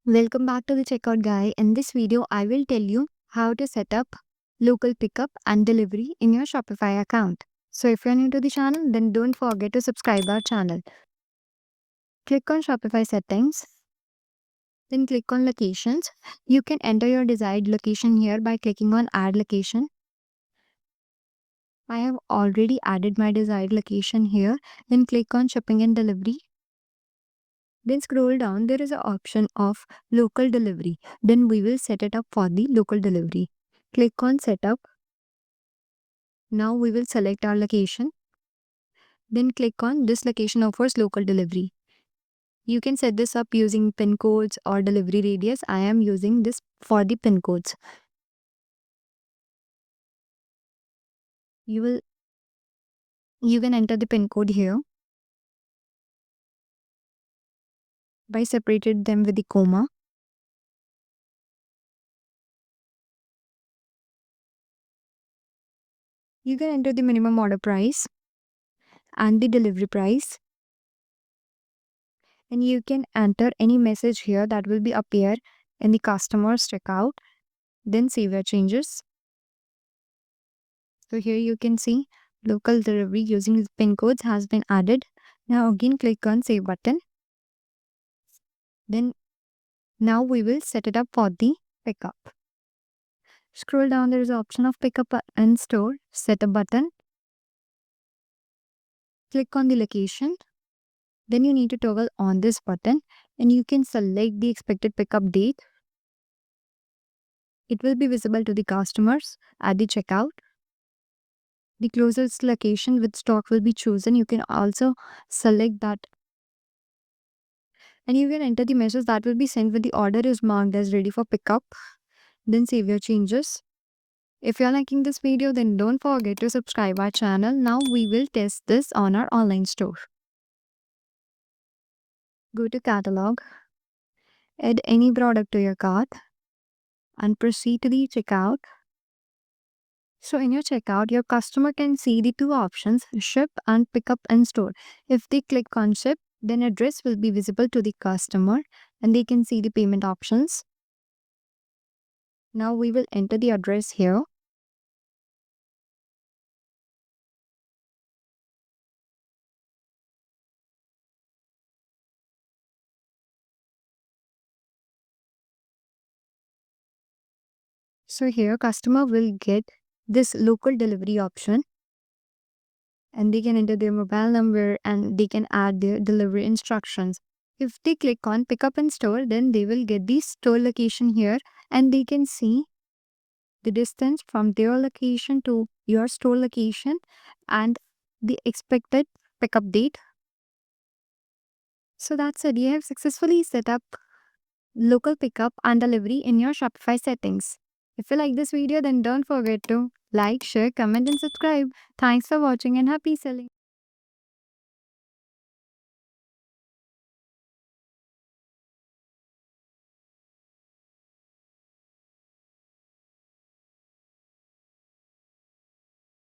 Welcome back to the checkout guy. In this video, I will tell you how to set up local pickup and delivery in your Shopify account. So if you're new to the channel, then don't forget to subscribe our channel. Click on Shopify settings, then click on locations. You can enter your desired location here by clicking on add location. I have already added my desired location here. Then click on shipping and delivery. Then scroll down, there is an option of local delivery. Then we will set it up for the local delivery. Click on setup. Now we will select our location. Then click on this location offers local delivery. You can set this up using pin codes or delivery radius. I am using this for the pin codes. You can enter the pin code here by separated them with the comma. You can enter the minimum order price and the delivery price. And you can enter any message here that will be appear in the customer's checkout. Then save your changes. So here you can see local delivery using pin codes has been added. Now again click on save button. Then now we will set it up for the pickup. Scroll down, there is an option of pickup and store. Set a button. Click on the location. Then you need to toggle on this button and you can select the expected pickup date. It will be visible to the customers at the checkout. The closest location with stock will be chosen. You can also select that and you can enter the message that will be sent when the order is marked as ready for pickup. Then save your changes. If you're liking this video, then don't forget to subscribe our channel. Now we will test this on our online store. Go to catalog, add any product to your cart and proceed to the checkout. So in your checkout, your customer can see the two options, ship and pickup and store. If they click on ship, then address will be visible to the customer and they can see the payment options. Now we will enter the address here. So here customer will get this local delivery option and they can enter their mobile number and they can add their delivery instructions. If they click on pick up and store, then they will get the store location here and they can see the distance from their location to your store location and the expected pickup date. So that's it. You have successfully set up local pickup and delivery in your Shopify settings. If you like this video, then don't forget to like, share, comment and subscribe. Thanks for watching and happy selling.